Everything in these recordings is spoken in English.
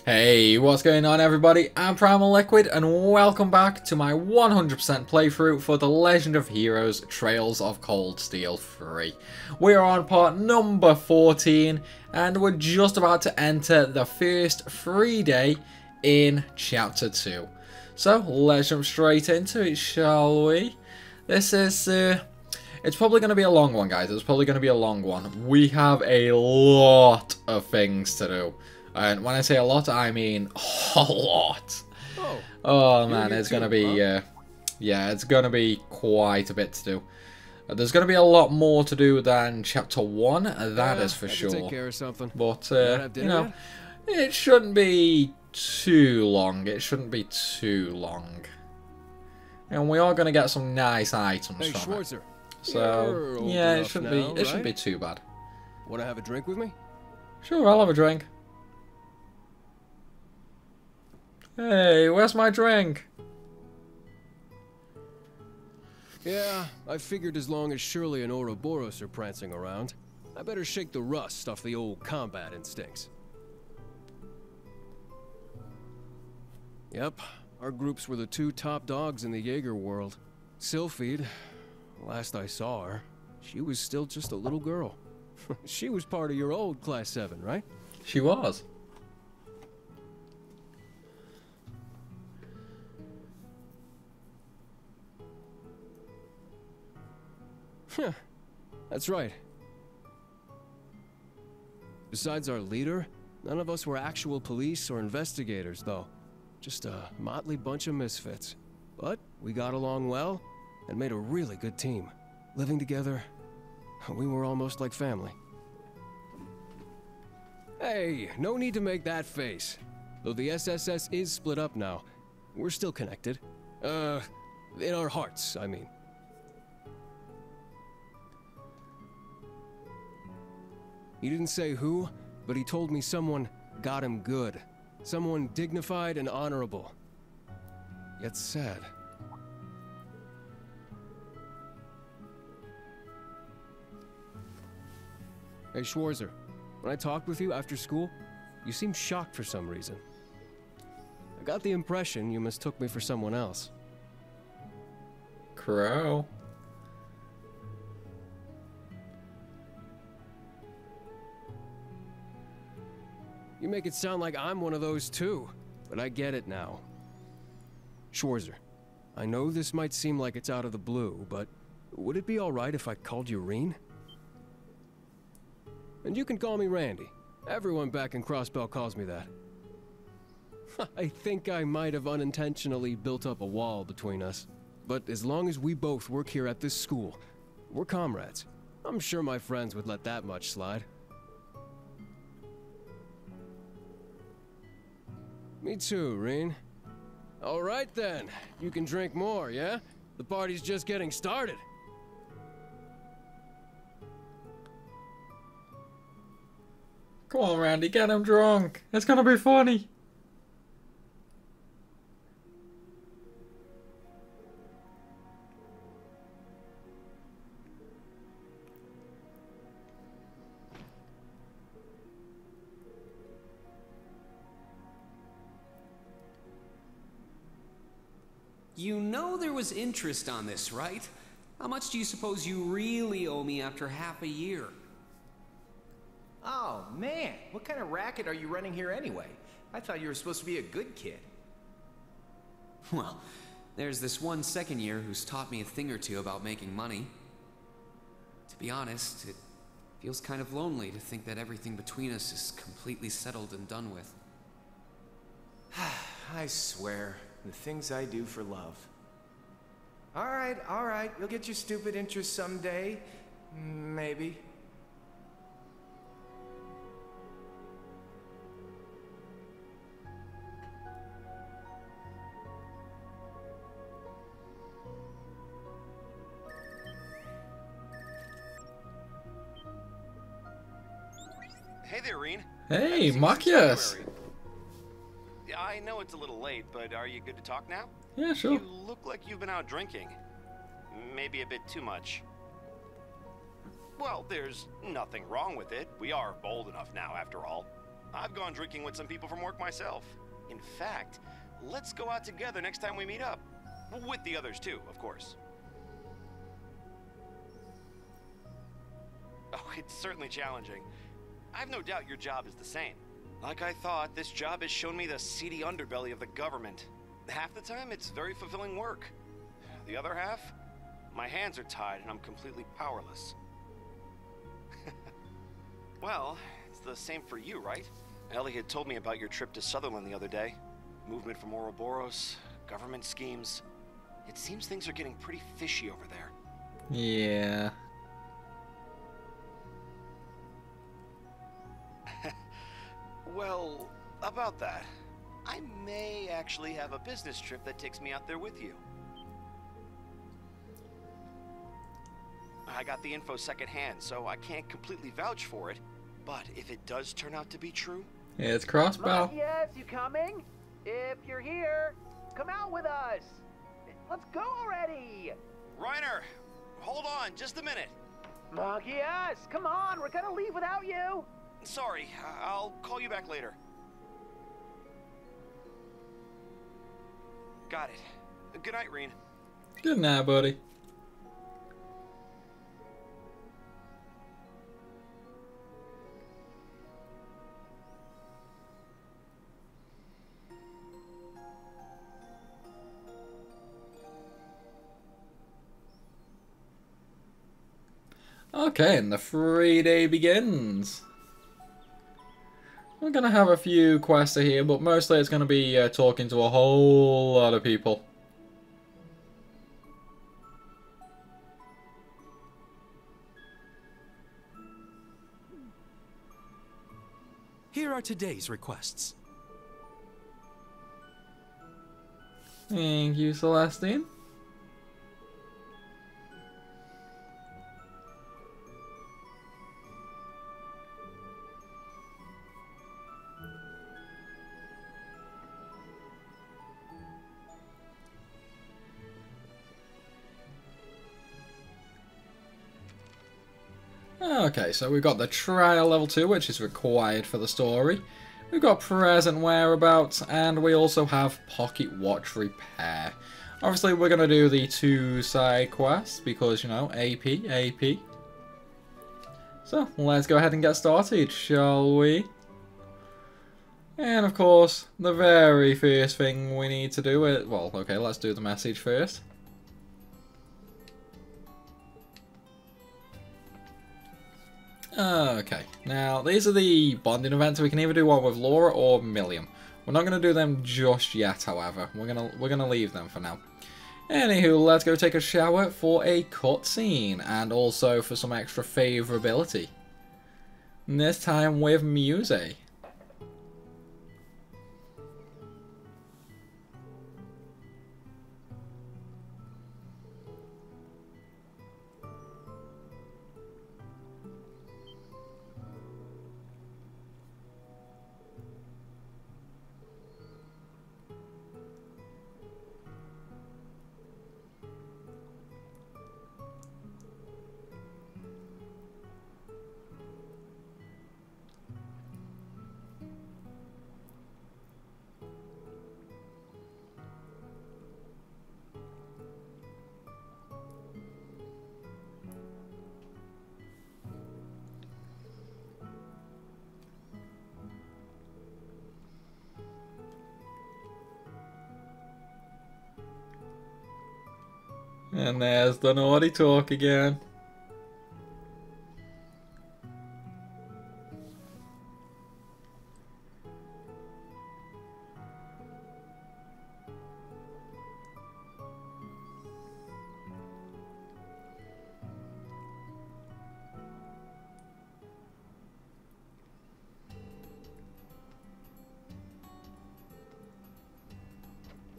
Hey, what's going on everybody? I'm Primal Liquid and welcome back to my 100% playthrough for The Legend of Heroes Trails of Cold Steel 3. We are on part number 14 and we're just about to enter the first free day in chapter 2. So let's jump straight into it, shall we? This is... It's probably going to be a long one, guys. It's probably going to be a long one. We have a lot of things to do. And when I say a lot, I mean a lot. Oh man, it's going to be... yeah, it's going to be quite a bit to do. There's going to be a lot more to do than Chapter 1, that is for sure. Take care of something. But, you know, it shouldn't be too long. It shouldn't be too long. And we are going to get some nice items from it. So, yeah, it shouldn't be too bad. Want to have a drink with me? Sure, I'll have a drink. Hey, where's my drink? Yeah, I figured as long as Shirley and Ouroboros are prancing around, I better shake the rust off the old combat instincts. Yep, our groups were the two top dogs in the Jaeger world. Sylphide, last I saw her, she was still just a little girl. She was part of your old Class 7, right? She was. That's right. Besides our leader, none of us were actual police or investigators, though. Just a motley bunch of misfits. But we got along well and made a really good team. Living together, we were almost like family. Hey, no need to make that face. Though the SSS is split up now, we're still connected. In our hearts, I mean. He didn't say who, but he told me someone got him good. Someone dignified and honorable. Yet sad. Hey, Schwarzer. When I talked with you after school, you seemed shocked for some reason. I got the impression you mistook me for someone else. Crow. You make it sound like I'm one of those too, but I get it now. Schwarzer, I know this might seem like it's out of the blue, but would it be alright if I called you Reen? And you can call me Randy. Everyone back in Crossbell calls me that. I think I might have unintentionally built up a wall between us. But as long as we both work here at this school, we're comrades. I'm sure my friends would let that much slide. Me too, Reen. All right then, you can drink more, yeah? The party's just getting started. Come on, Randy, get him drunk. It's gonna be funny. You know there was interest on this, right? How much do you suppose you really owe me after half a year? Oh, man. What kind of racket are you running here anyway? I thought you were supposed to be a good kid. Well, there's this one second year who's taught me a thing or two about making money. To be honest, it feels kind of lonely to think that everything between us is completely settled and done with. I swear, the things I do for love. All right. You'll get your stupid interest someday. Maybe. Hey there, Reen. Hey, Machias. I know it's a little late, but are you good to talk now? Yeah, sure. You look like you've been out drinking. Maybe a bit too much. Well, there's nothing wrong with it. We are bold enough now, after all. I've gone drinking with some people from work myself. In fact, let's go out together next time we meet up. With the others too, of course. Oh, it's certainly challenging. I've no doubt your job is the same. Like I thought, this job has shown me the seedy underbelly of the government. Half the time, it's very fulfilling work. The other half, my hands are tied and I'm completely powerless. Well, it's the same for you, right? Ellie had told me about your trip to Sutherland the other day. Movement from Ouroboros, government schemes. It seems things are getting pretty fishy over there. Yeah. Well, about that, I may actually have a business trip that takes me out there with you. I got the info secondhand, so I can't completely vouch for it. But if it does turn out to be true... It's Crossbow. Yes, you coming? If you're here, come out with us. Let's go already. Reiner, hold on just a minute. Yes, come on, we're gonna leave without you. Sorry, I'll call you back later. Got it. Good night, Reen. Good night, buddy. Okay, and the free day begins. We're going to have a few quests here, but mostly it's going to be talking to a whole lot of people. Here are today's requests. Thank you, Celestine. Okay, so we've got the trial level 2, which is required for the story. We've got present whereabouts, and we also have pocket watch repair. Obviously, we're going to do the 2 side quests because, you know, AP. So, let's go ahead and get started, shall we? And of course, the very first thing we need to do is... Well, okay, let's do the message first. Okay, now these are the bonding events. We can either do one with Laura or Milliam. We're not going to do them just yet, however. We're gonna leave them for now. Anywho, let's go take a shower for a cutscene and also for some extra favorability. And this time with Muse. And there's the naughty talk again.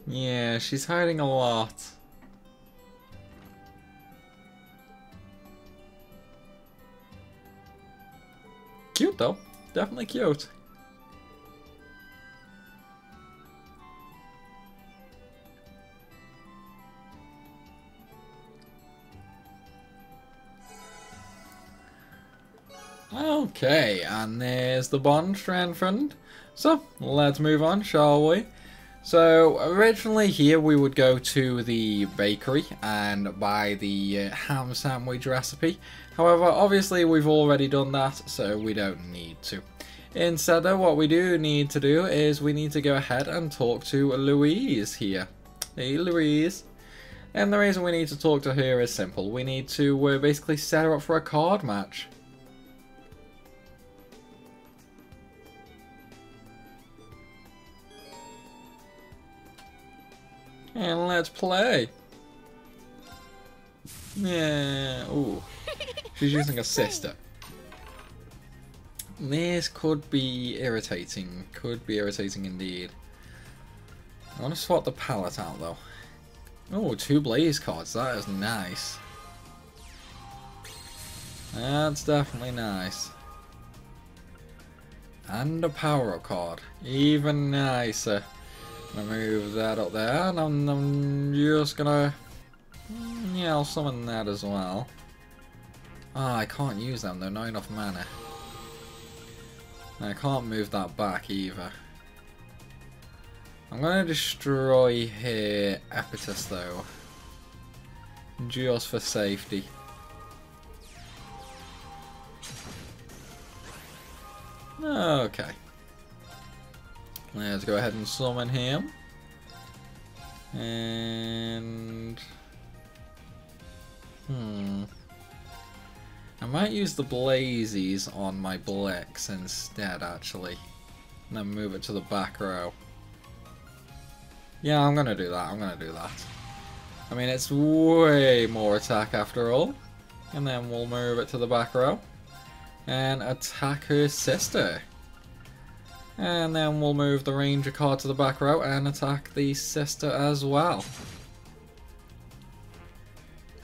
Yeah, she's hiding a lot. Cute though, definitely cute. Okay, and there's the bond strengthened. So, let's move on, shall we? So, originally here we would go to the bakery and buy the ham sandwich recipe. However, obviously we've already done that, so we don't need to. Instead though, what we do need to do is we need to go ahead and talk to Louise here. Hey Louise. And the reason we need to talk to her is simple. We need to basically set her up for a card match. And let's play. Yeah. Ooh. She's using a sister. This could be irritating. Could be irritating indeed. I want to swap the palette out though. Oh, 2 blaze cards. That is nice. That's definitely nice. And a power up card. Even nicer. I'm gonna move that up there, and I'm just gonna... yeah, I'll summon that as well. Ah, I can't use them, though, not enough mana. And I can't move that back either. I'm gonna destroy her Epitus, though. Just for safety. Okay. Let's go ahead and summon him. And... I might use the Blazies on my Blix instead, actually. And then move it to the back row. Yeah, I'm gonna do that. I'm gonna do that. I mean, it's way more attack after all. And then we'll move it to the back row. And attack her sister. And then we'll move the ranger card to the back row and attack the sister as well.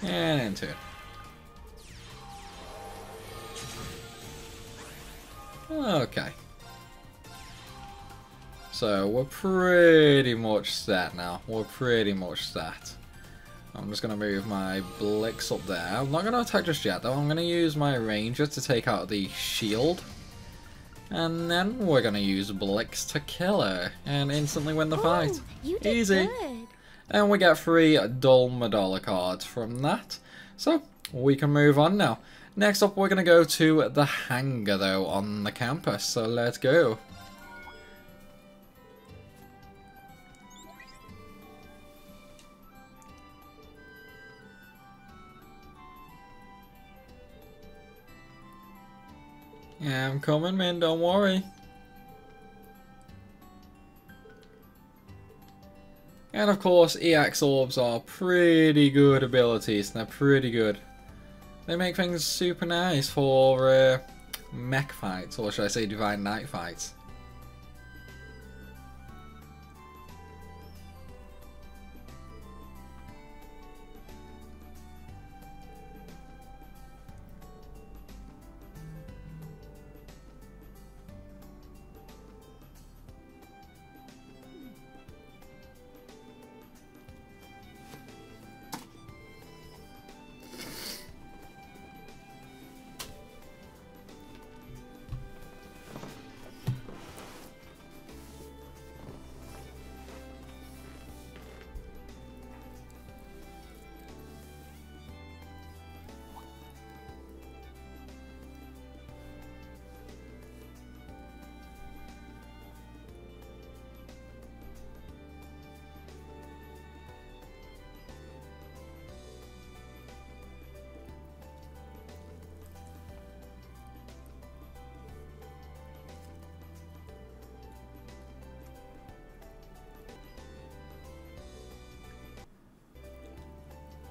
And into it. Okay. So we're pretty much set now. We're pretty much set. I'm just going to move my Blix up there. I'm not going to attack just yet though. I'm going to use my ranger to take out the shield. And then we're going to use Blix to kill her and instantly win the fight. You did Easy. Good. And we get 3 Dull Medolla cards from that. So we can move on now. Next up we're going to go to the hangar though on the campus. So let's go. Yeah, I'm coming, man, don't worry. And of course, EX orbs are pretty good abilities, they're pretty good. They make things super nice for mech fights, or should I say Divine Knight fights.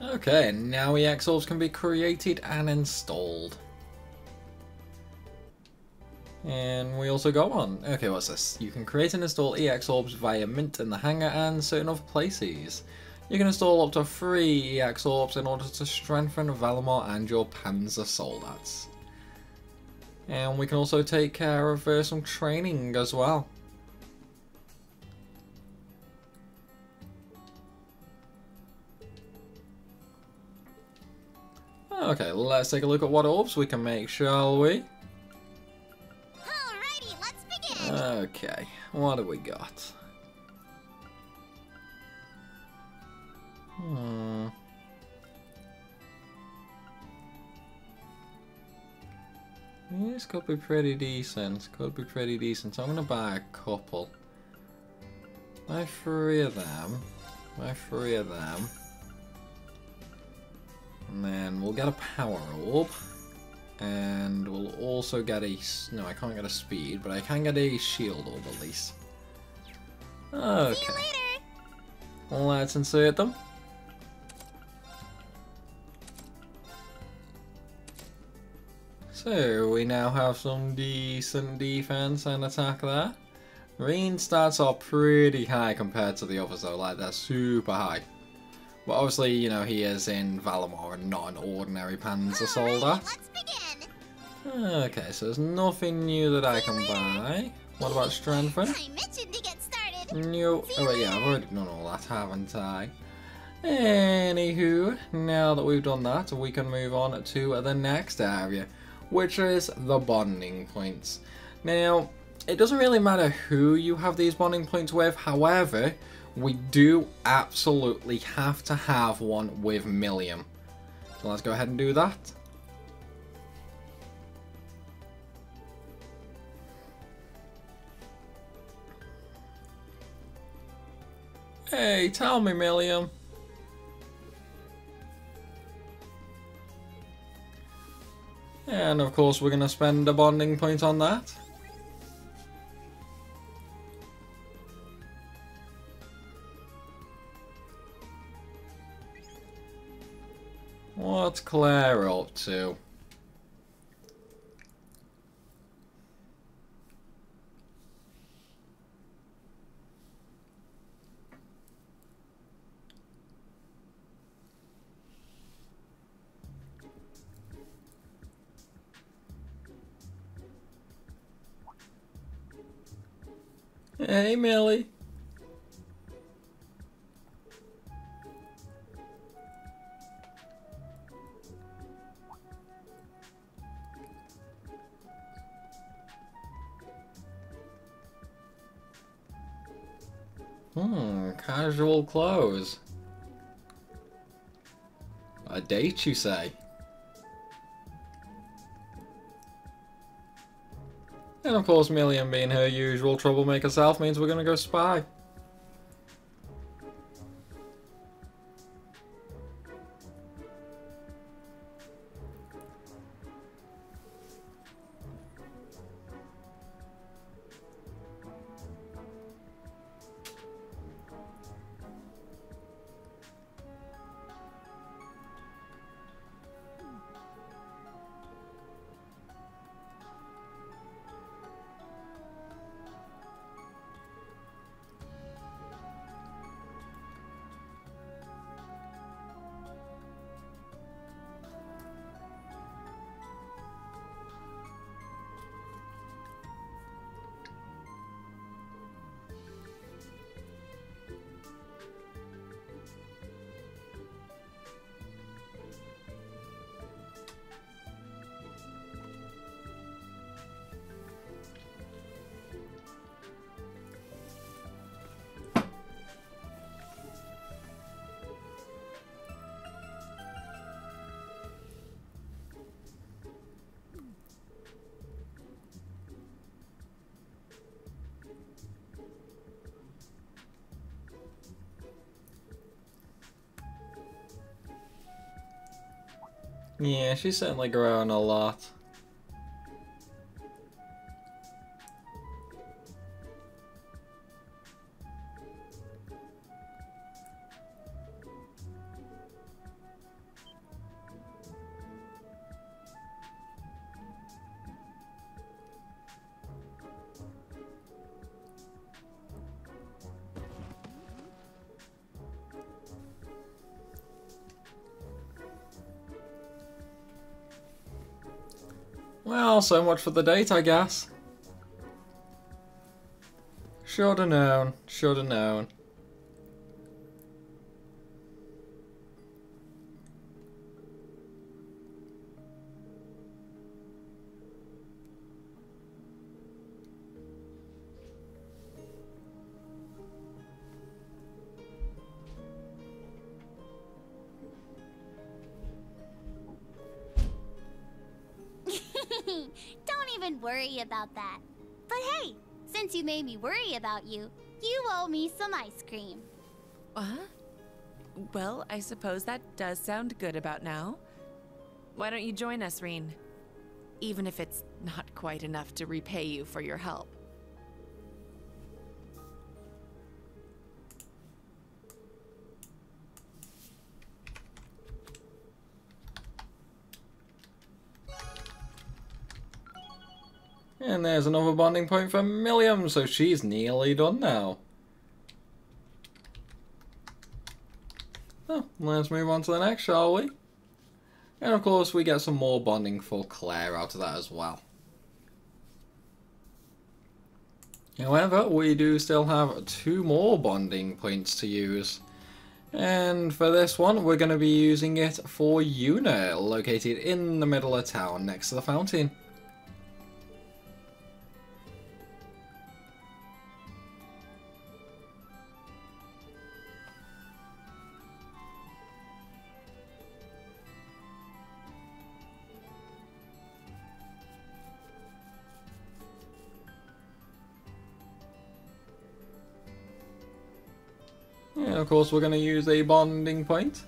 Okay, now EX orbs can be created and installed. And we also go on. Okay, what's this? You can create and install EX orbs via Mint in the hangar and certain other places. You can install up to 3 EX orbs in order to strengthen Valimor and your Panzer Soldats. And we can also take care of some training as well. Okay, let's take a look at what orbs we can make, shall we? Okay, what do we got? This could be pretty decent. Could be pretty decent. So I'm gonna buy a couple. Buy 3 of them. Buy 3 of them. And then we'll get a power orb. And we'll also get a... No, I can't get a speed, but I can get a shield orb at least. Okay. See you later. Let's insert them. So, we now have some decent defense and attack there. Marine stats are pretty high compared to the others though, like they're super high. But obviously, you know, he is in Valamor and not an ordinary Panzer soldier. Let's begin. Okay, so there's nothing new that I can buy. What about strengthen? I mentioned to get started. No. Oh wait, yeah, I've already done all that, haven't I? Anywho, now that we've done that, we can move on to the next area, which is the bonding points. Now, it doesn't really matter who you have these bonding points with, however, we do absolutely have to have one with Millium. So let's go ahead and do that. Hey, tell me, Millium. And of course we're going to spend a bonding point on that. What's Claire up to? Hey, Millie. Casual clothes. A date, you say? And of course, Milliam being her usual troublemaker self means we're gonna go spy. Yeah, she's certainly growing a lot. Well, so much for the date, I guess. Shoulda known, shoulda known. even worry about that. But hey, since you made me worry about you, you owe me some ice cream. Well, I suppose that does sound good about now. Why don't you join us, Reen? Even if it's not quite enough to repay you for your help. And there's another bonding point for Milliam, so she's nearly done now. Oh, let's move on to the next, shall we? And of course we get some more bonding for Claire out of that as well. However, we do still have 2 more bonding points to use. And for this one, we're going to be using it for Yuna, located in the middle of town next to the fountain. And of course we're going to use a bonding point.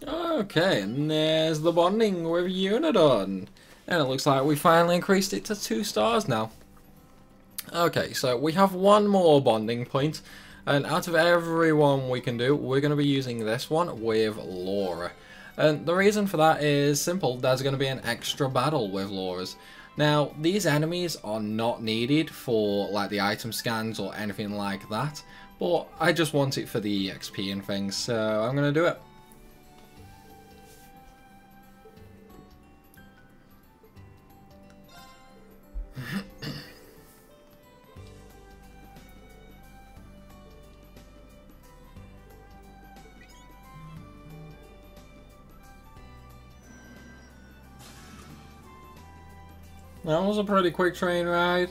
Okay, and there's the bonding with Yuna done. And it looks like we finally increased it to 2 stars now. Okay, so we have 1 more bonding point, and out of every one we can do, we're going to be using this one with Laura. And the reason for that is simple, there's going to be an extra battle with Laura's. Now, these enemies are not needed for like the item scans or anything like that, but I just want it for the XP and things, so I'm going to do it. That was a pretty quick train ride.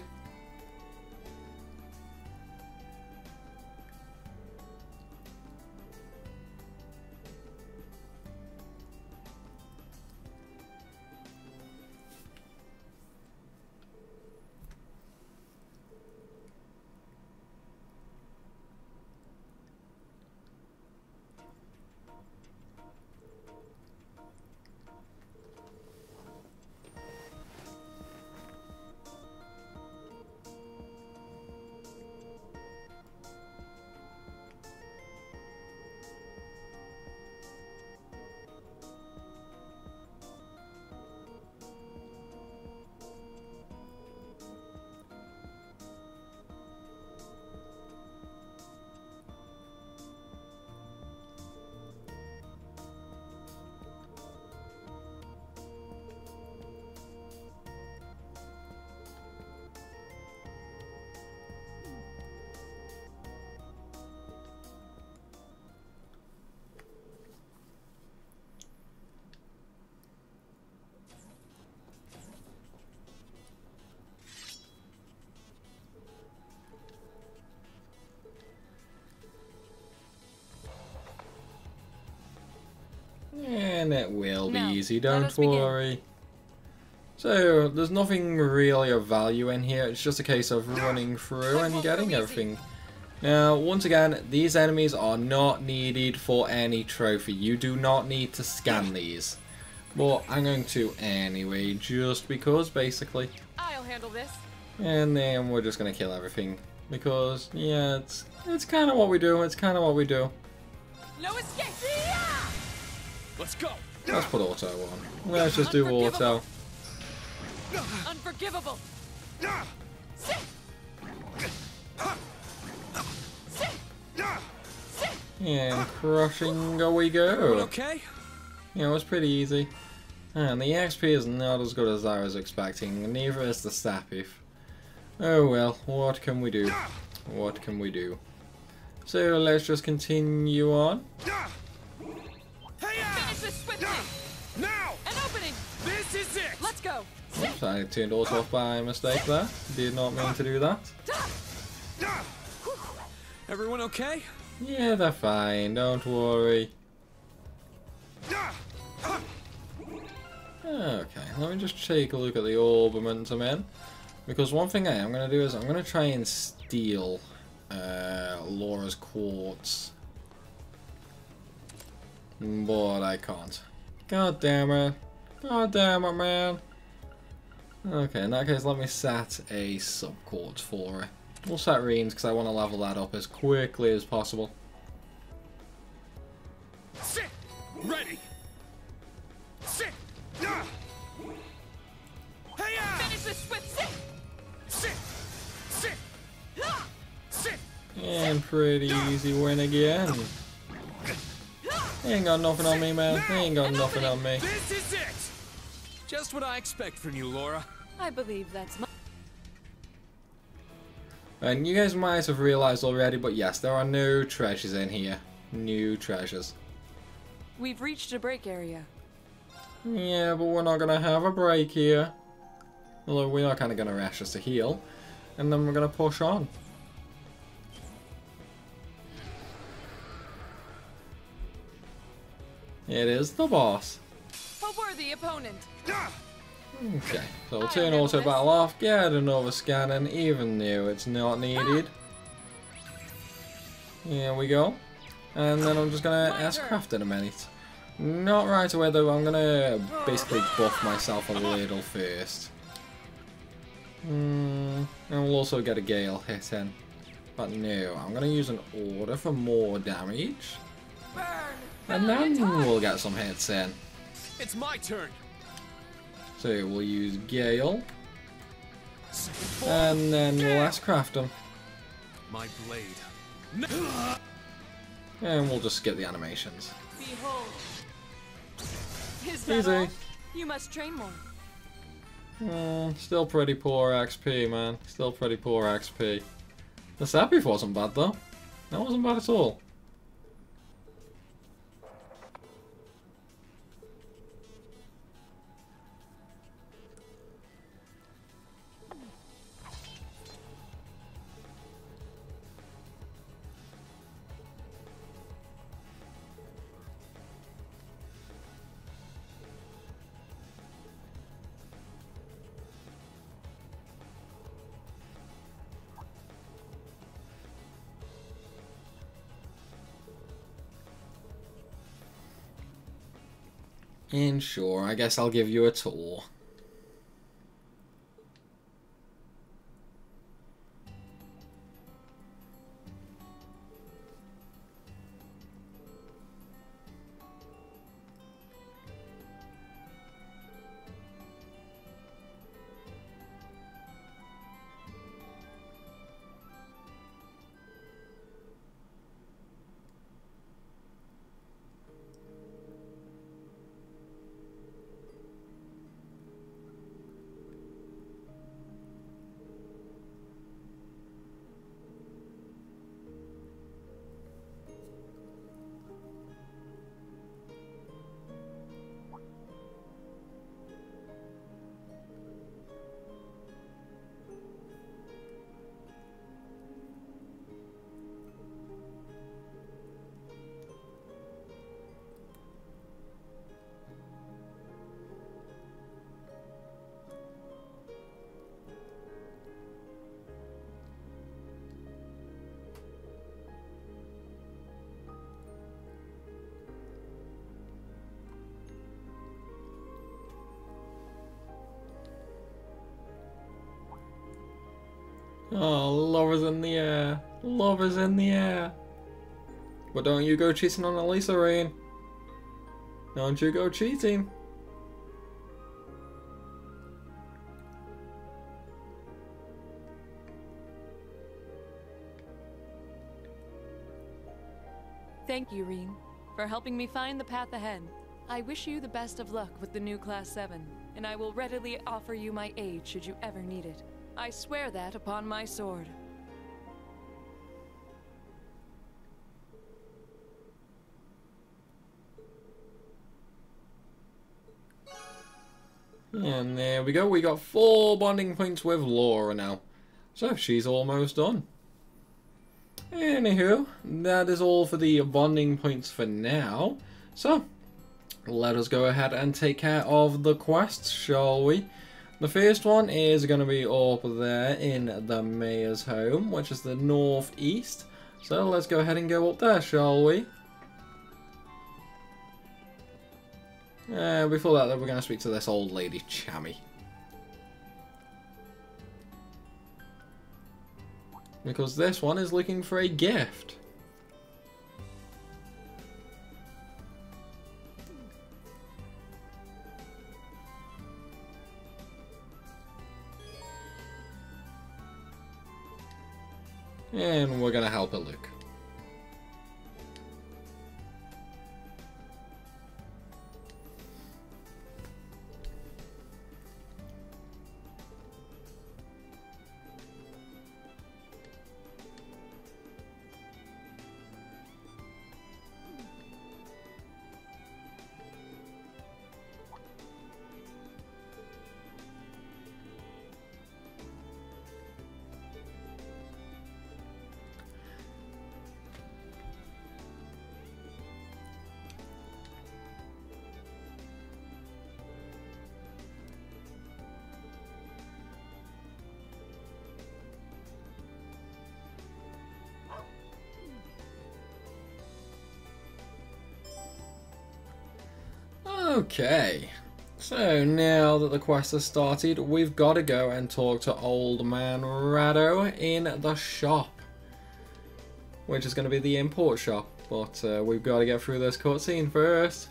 easy, let don't us begin. worry. So, there's nothing really of value in here, it's just a case of running through and getting everything. Now, once again, these enemies are not needed for any trophy. You do not need to scan these. But I'm going to anyway, just because, basically. I'll handle this. And then we're just going to kill everything. Because, yeah, it's kind of what we do, it's kind of what we do. No escape! Let's go! Let's put auto on. Let's just do auto. Unforgivable! And crushing we go. Okay? Yeah, it was pretty easy. And the XP is not as good as I was expecting, neither is the Sapif. Oh well, what can we do? What can we do? So let's just continue on. Finish this swiftly! Now! An opening! This is it! Let's go! Oops, I turned auto off by mistake there. Did not mean to do that. Everyone okay? Yeah, they're fine, don't worry. Okay, let me just take a look at the orb momentum in. Because one thing I am going to do is I'm going to try and steal Laura's quartz. But I can't. God damn it. God damn it, man. Okay, in that case, let me set a sub-quartz for her. We'll set Reen's because I want to level that up as quickly as possible. Sit! Ready! Sit! Finish this swift! Sit! Sit! Sit! And pretty easy win again. He ain't got nothing on me, man. He ain't got nothing on me. This is it! Just what I expect from you, Laura. I believe that's my... And you guys might have realised already, but yes, there are no treasures in here. New treasures. We've reached a break area. Yeah, but we're not going to have a break here. Although we are kind of going to rush us to heal. And then we're going to push on. It is the boss. A worthy opponent. Okay, so we'll turn auto battle off, get another scanning, even though it's not needed. Here we go. And then I'm just going to S-craft in a minute. Not right away though, I'm going to basically buff myself a little first. And we'll also get a Gale hit in. But no, I'm going to use an order for more damage. And then we'll get some hits in. It's my turn. So we'll use Gale. And then we'll S-craft him. My blade. And we'll just skip the animations. Behold. Is that Easy. all? You must train more. Still pretty poor XP, man. Still pretty poor XP. The Sapif wasn't bad, though. That wasn't bad at all. And sure, I guess I'll give you a tour. Oh, love is in the air. Love is in the air. But don't you go cheating on Elisa, Rain. Don't you go cheating. Thank you, Reen, for helping me find the path ahead. I wish you the best of luck with the new Class 7, and I will readily offer you my aid should you ever need it. I swear that upon my sword. And there we go, we got 4 bonding points with Laura now. So she's almost done. Anywho, that is all for the bonding points for now. So, let us go ahead and take care of the quests, shall we? The first one is going to be up there in the mayor's home, which is the northeast. So let's go ahead and go up there, shall we? Before that, though, we're going to speak to this old lady, Chammy. Because this one is looking for a gift. And we're going to help her look. Okay, so now that the quest has started, we've got to go and talk to Old Man Rado in the shop, which is going to be the import shop, but we've got to get through this cutscene first.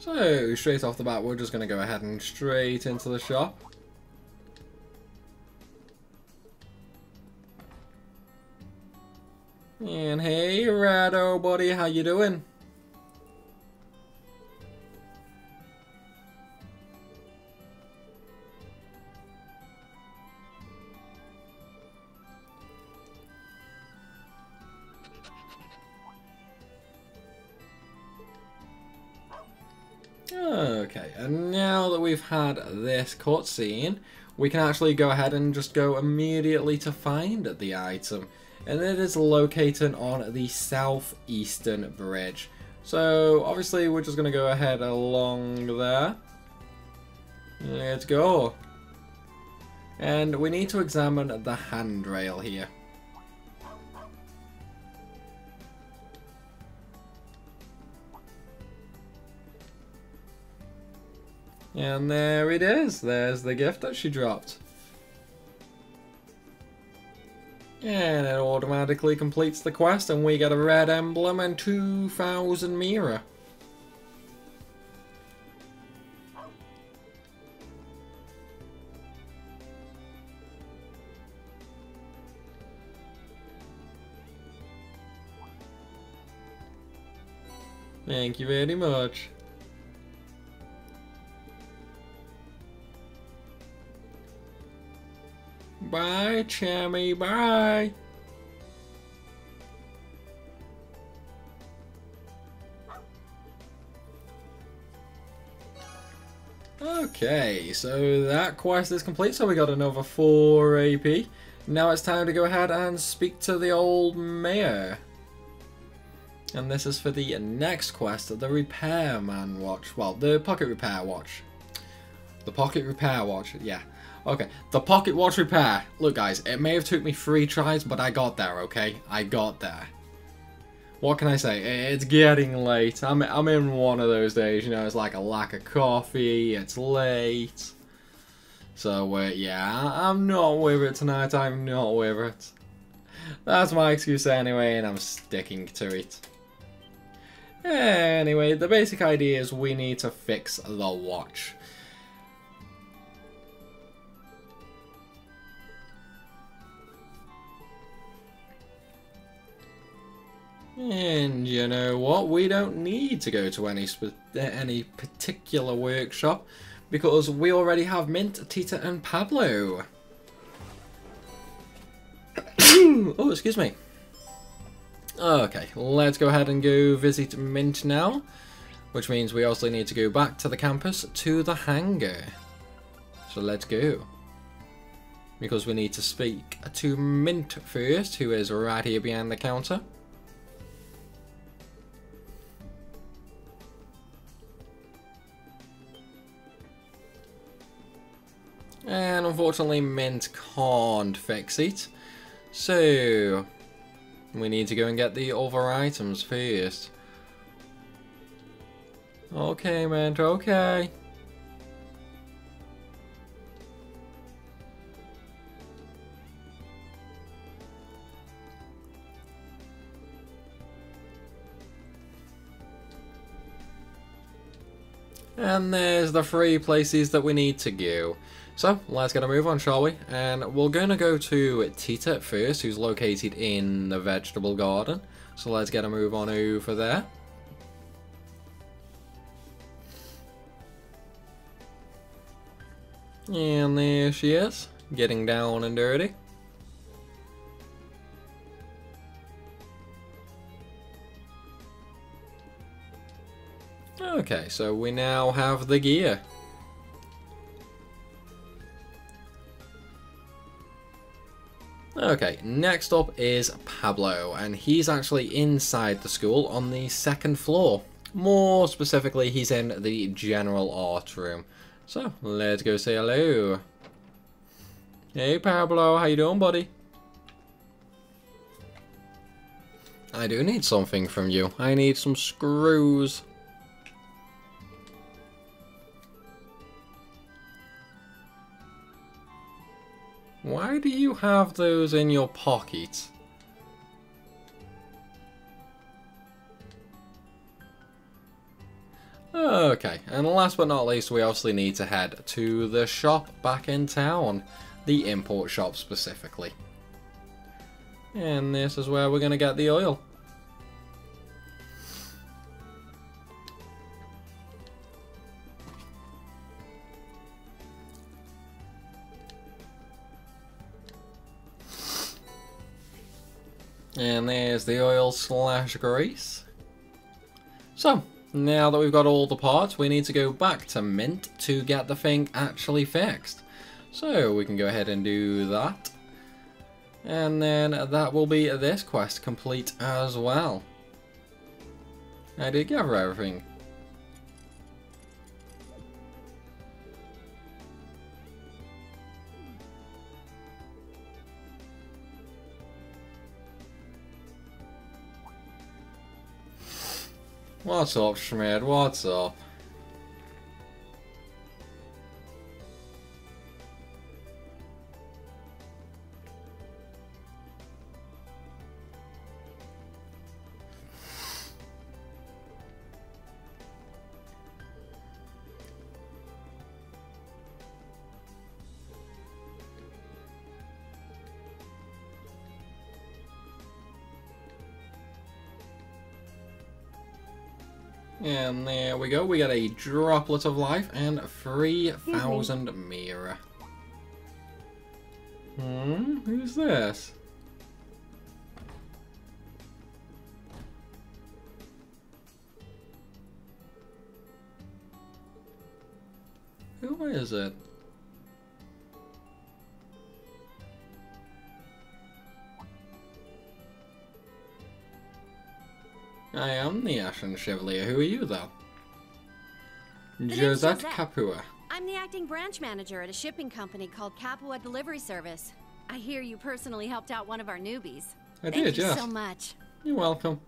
So, straight off the bat, we're just going to go ahead and straight into the shop. And hey, Rado, buddy, how you doing? Okay, and now that we've had this cutscene, we can actually go ahead and just go immediately to find the item. And it is located on the southeastern bridge. So, obviously, we're just going to go ahead along there. Let's go. And we need to examine the handrail here. And there it is. There's the gift that she dropped. And it automatically completes the quest, and we get a red emblem and 2,000 Mira. Thank you very much. Bye, Chammy, bye. Okay, so that quest is complete, so we got another 4 AP. Now it's time to go ahead and speak to the old mayor. And this is for the next quest, the repairman watch. Well, the pocket repair watch. The pocket repair watch, yeah. Okay, the pocket watch repair. Look guys, it may have took me 3 tries, but I got there, okay? I got there. What can I say? It's getting late. I'm in one of those days, you know, it's like a lack of coffee, it's late. So, yeah, I'm not with it tonight, I'm not with it. That's my excuse anyway, and I'm sticking to it. Anyway, the basic idea is we need to fix the watch. And you know what? We don't need to go to any particular workshop because we already have Mint, Tita, and Pablo. Oh, excuse me. Okay, let's go ahead and go visit Mint now, which means we also need to go back to the campus to the hangar. So let's go. Because we need to speak to Mint first, who is right here behind the counter. And unfortunately Mint can't fix it, so we need to go and get the other items first. Okay, Mint, okay. And there's the 3 places that we need to go. So, let's get a move on, shall we? And we're going to go to Tita first, who's located in the vegetable garden. So let's get a move on over there. And there she is, getting down and dirty. Okay, so we now have the gear. Okay, next up is Pablo, and he's actually inside the school on the 2nd floor. More specifically, he's in the general art room. So, let's go say hello. Hey Pablo, how you doing, buddy? I do need something from you. I need some screws. Why do you have those in your pocket? Okay, and last but not least, we obviously need to head to the shop back in town. The import shop specifically. And this is where we're going to get the oil. And there's the oil slash grease. So, now that we've got all the parts, we need to go back to Mint to get the thing actually fixed. So, we can go ahead and do that. And then that will be this quest complete as well. I did gather everything. What's up, Schmidt? What's up? And there we go, we got a droplet of life and 3,000 mirror. Who's this? Who is it? I am the Ashen Chevalier. Who are you, though? Josette Capua. I'm the acting branch manager at a shipping company called Capua Delivery Service. I hear you personally helped out one of our newbies. I Thank did, you yes. so much. You're welcome.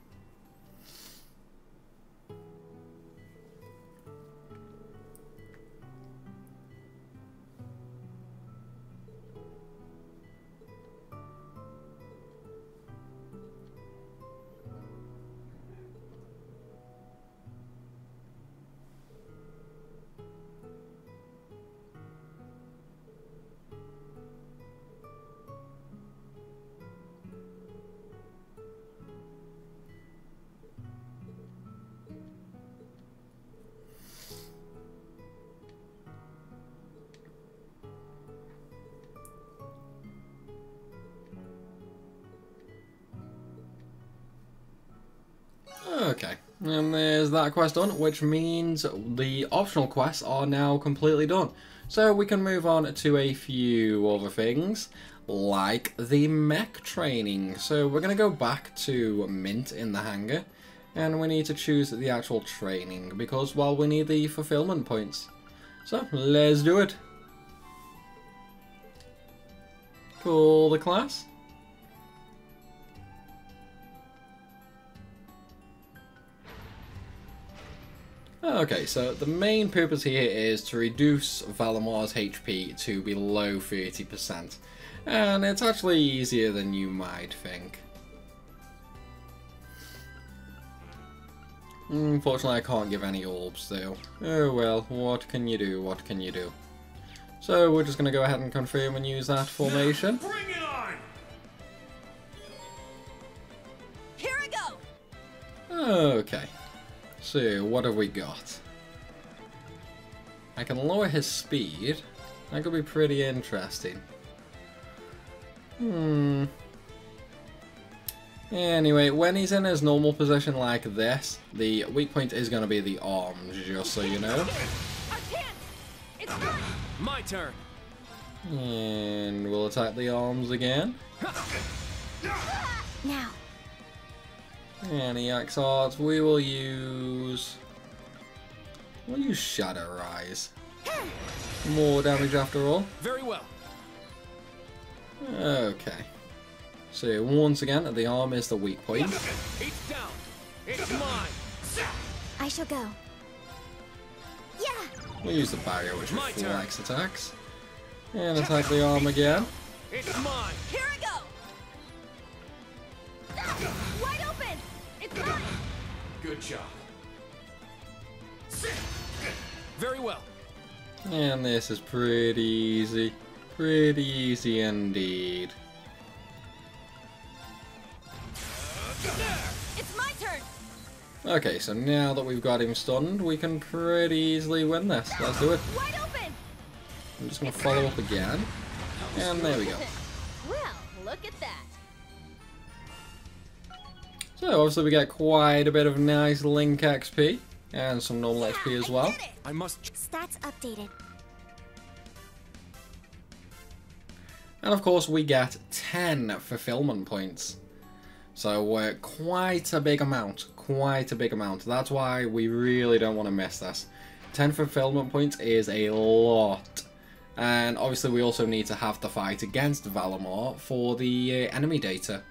Okay, and there's that quest done, which means the optional quests are now completely done. So we can move on to a few other things, like the mech training. So we're going to go back to Mint in the hangar, and we need to choose the actual training, because, well, we need the fulfillment points. So, let's do it. Call the class. Okay, so the main purpose here is to reduce Valamar's HP to below 30%. And it's actually easier than you might think. Unfortunately, I can't give any orbs though. Oh well, what can you do, what can you do? So we're just going to go ahead and confirm and use that formation. Bring it on! Here I go! Okay. So, what have we got? I can lower his speed. That could be pretty interesting. Anyway, when he's in his normal position like this, the weak point is going to be the arms, just so you know. Our chance! It's mine! My turn. And we'll attack the arms again. Now. And the axe arts, we will use... We'll use Shadow Rise. More damage after all. Very well. Okay. So once again, the arm is the weak point. It's down. It's mine. I shall go. Yeah! We'll use the barrier, which My reflects attacks. And attack the arm again. It's mine. Here I go! Wide open! It's mine! Good job. Very well. And this is pretty easy. Pretty easy indeed. It's my turn! Okay, so now that we've got him stunned, we can pretty easily win this. Let's do it. Wide open! I'm just going to follow up again. And there we go. Well, look at that. So obviously we get quite a bit of nice Link XP. And some normal XP as well. I must... Stats updated. And of course we get 10 fulfillment points. So quite a big amount. Quite a big amount. That's why we really don't want to miss this. 10 fulfillment points is a lot. And obviously we also need to have the fight against Valamar for the enemy data.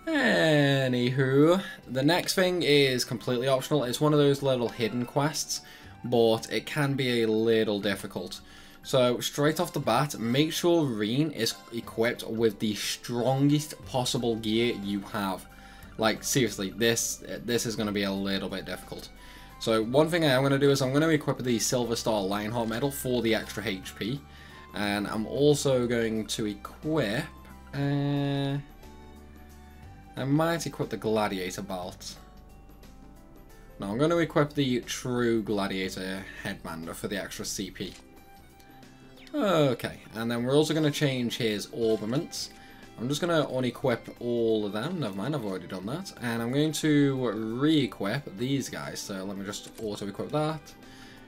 Anywho, the next thing is completely optional. It's one of those little hidden quests, but it can be a little difficult. So straight off the bat, make sure Reen is equipped with the strongest possible gear you have. Like seriously, this is going to be a little bit difficult. So one thing I am going to do is I'm going to equip the Silver Star Lionheart medal for the extra HP, and I'm also going to equip. I might equip the Gladiator belt. No, I'm going to equip the True Gladiator headband for the extra CP. Okay, and then we're also going to change his orbaments. I'm just going to unequip all of them. Never mind, I've already done that. And I'm going to re-equip these guys. So let me just auto-equip that.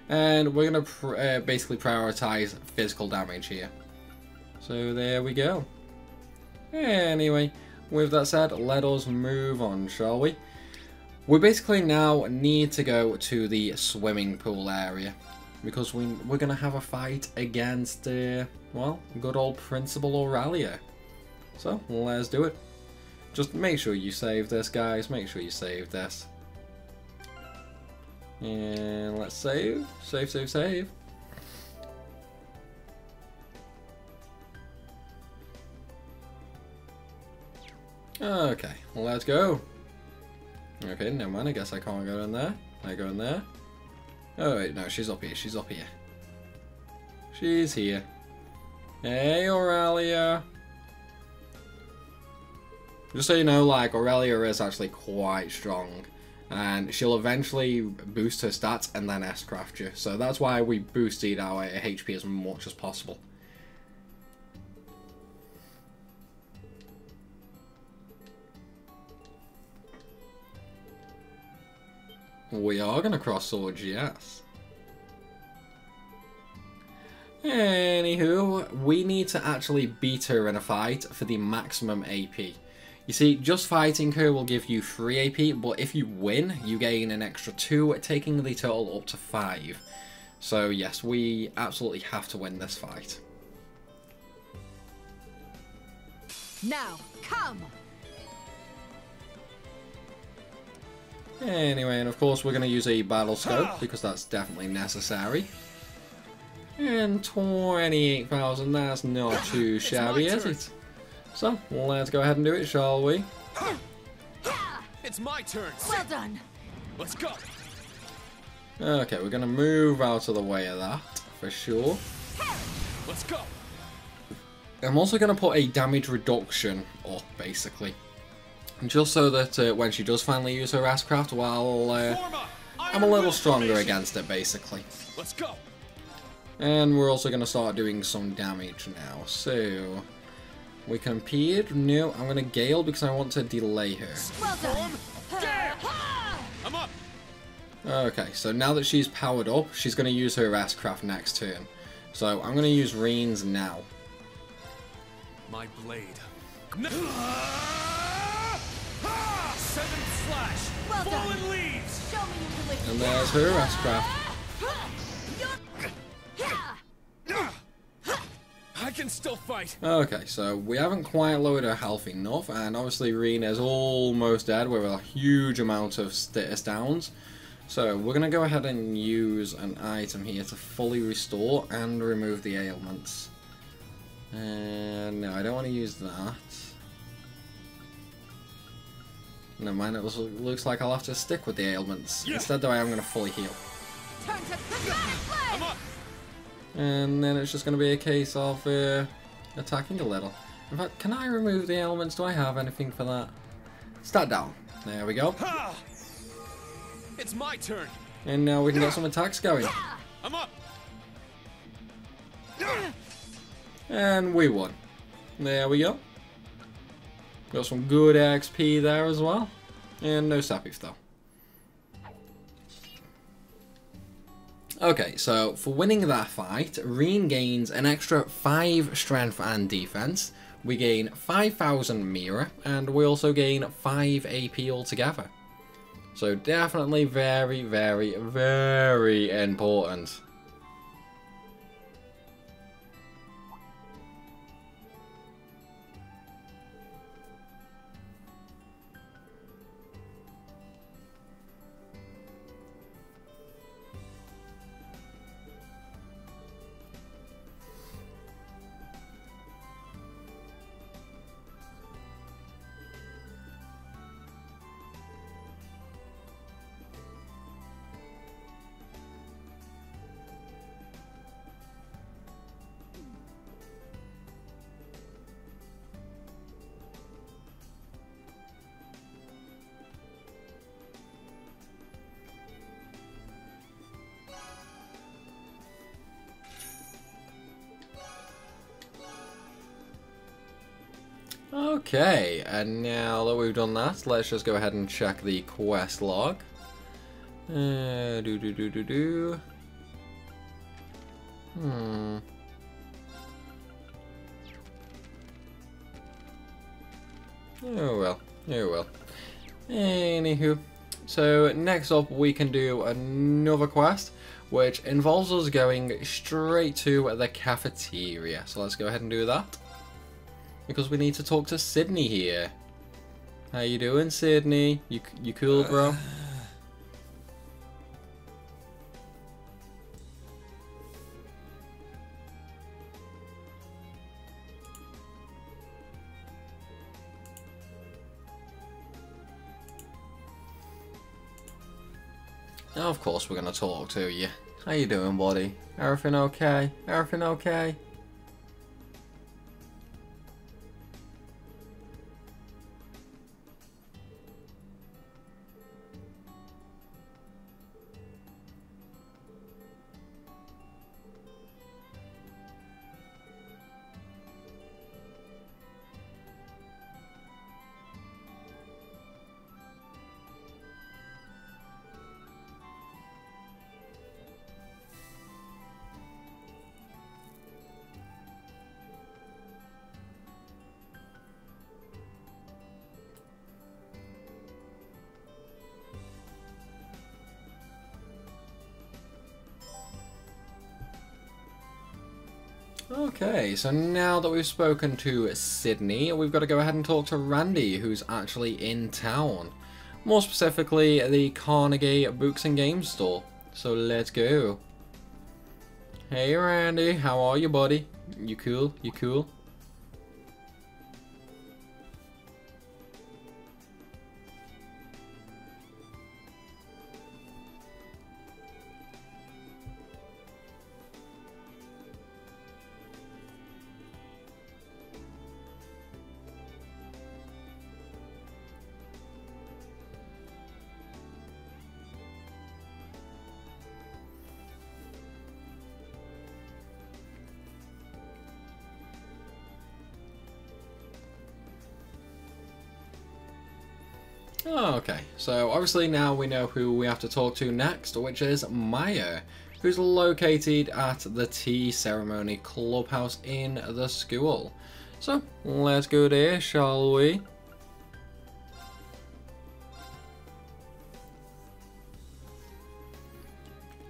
And we're going to basically prioritize physical damage here. So there we go. Anyway, with that said, let us move on, shall we? We basically now need to go to the swimming pool area. because we're going to have a fight against, well, good old Principal Aurelia. So, let's do it. Just make sure you save this, guys. Make sure you save this. And let's save. Save, save, save. Okay, let's go. Okay, never mind. I guess I can't go in there. I go in there. Oh wait, no, she's up here. She's up here. She's here. Hey, Aurelia. Just so you know, like, Aurelia is actually quite strong. And she'll eventually boost her stats and then S-craft you. So that's why we boosted our HP as much as possible. We are going to cross swords, yes. Anywho, we need to actually beat her in a fight for the maximum AP. You see, just fighting her will give you 3 AP, but if you win, you gain an extra 2, taking the total up to 5. So yes, we absolutely have to win this fight. Now, come! Anyway, and of course we're going to use a battle scope, because that's definitely necessary. And 28,000, that's not too shabby, is it? So, let's go ahead and do it, shall we? It's my turn. Well done. Let's go. Okay, we're going to move out of the way of that, for sure. Let's go. I'm also going to put a damage reduction up, basically. Just so that when she does finally use her S-craft, well, I'm a little stronger against it, basically. Let's go. And we're also going to start doing some damage now. So, we can Impede. No, I'm going to Gale because I want to delay her. Well done. I'm up. Okay, so now that she's powered up, she's going to use her S-craft next turn. So, I'm going to use Reen's now. My blade. Seventh slash. Well done. Fallen leaves. Show me you can lift. And there's her S-craft. I can still fight. Okay, so we haven't quite lowered her health enough, and obviously Reen is almost dead with a huge amount of status downs. So we're going to go ahead and use an item here to fully restore and remove the ailments. And no, I don't want to use that. Never mind, it looks like I'll have to stick with the ailments. Yeah. Instead though, I am going to fully heal. Turn to I'm up. And then it's just going to be a case of attacking a little. In fact, can I remove the ailments? Do I have anything for that? Stat down. There we go. Ha! It's my turn. And now we can get some attacks going. I'm up. And we won. There we go. Got some good XP there as well. And no sappies though. Okay, so for winning that fight, Reen gains an extra 5 strength and defense. We gain 5,000 Mira, and we also gain 5 AP altogether. So definitely very, very, very important. Okay, and now that we've done that, let's just go ahead and check the quest log. Oh well, oh well. Anywho, so next up we can do another quest, which involves us going straight to the cafeteria. So let's go ahead and do that, because we need to talk to Sydney here. How you doing, Sydney? You cool, bro? Now, of course, we're gonna talk to you. How you doing, buddy? Everything okay? Everything okay? Okay, so now that we've spoken to Sydney, we've got to go ahead and talk to Randy, who's actually in town. More specifically, the Carnegie Books and Games store. So let's go. Hey Randy, how are you, buddy? You cool? You cool? Oh, okay, so obviously now we know who we have to talk to next, which is Maya, who's located at the tea ceremony clubhouse in the school. So let's go there, shall we?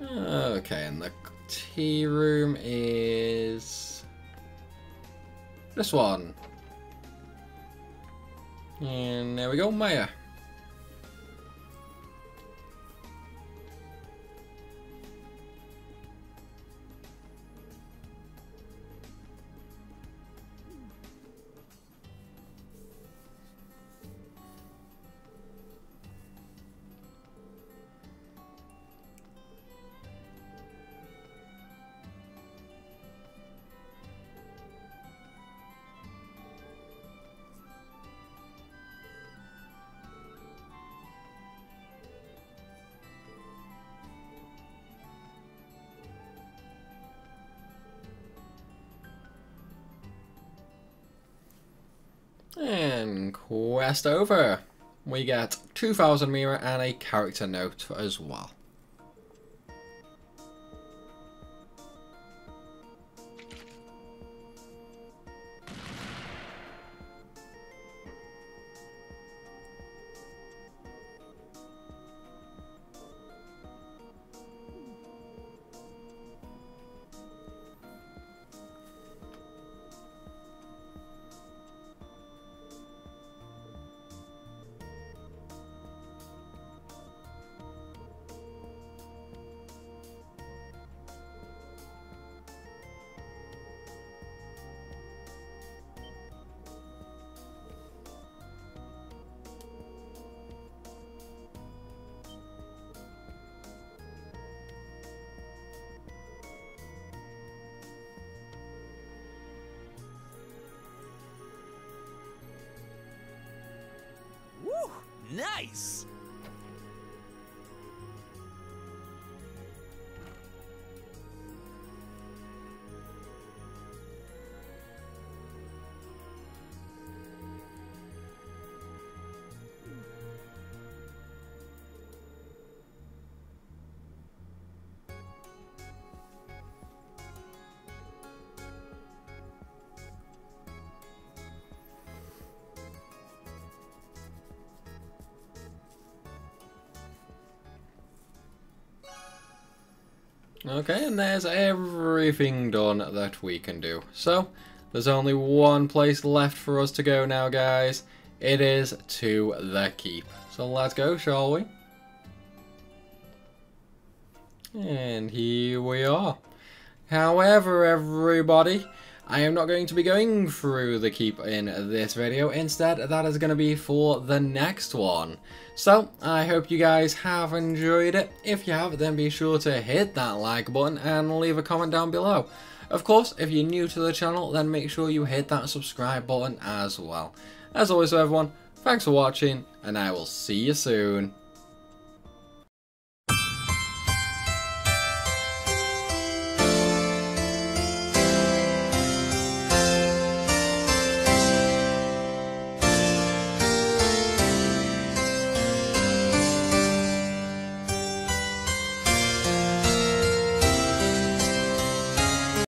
Okay, and the tea room is this one. And there we go, Maya. And quest over. We get 2,000 Mira and a character note as well. Woo! Nice! Okay, and there's everything done that we can do. So, there's only one place left for us to go now, guys. It is to the keep. So let's go, shall we? And here we are. However, everybody, I am not going to be going through the keep in this video. Instead, that is going to be for the next one. So, I hope you guys have enjoyed it. If you have, then be sure to hit that like button and leave a comment down below. Of course, if you're new to the channel, then make sure you hit that subscribe button as well. As always, everyone, thanks for watching, and I will see you soon.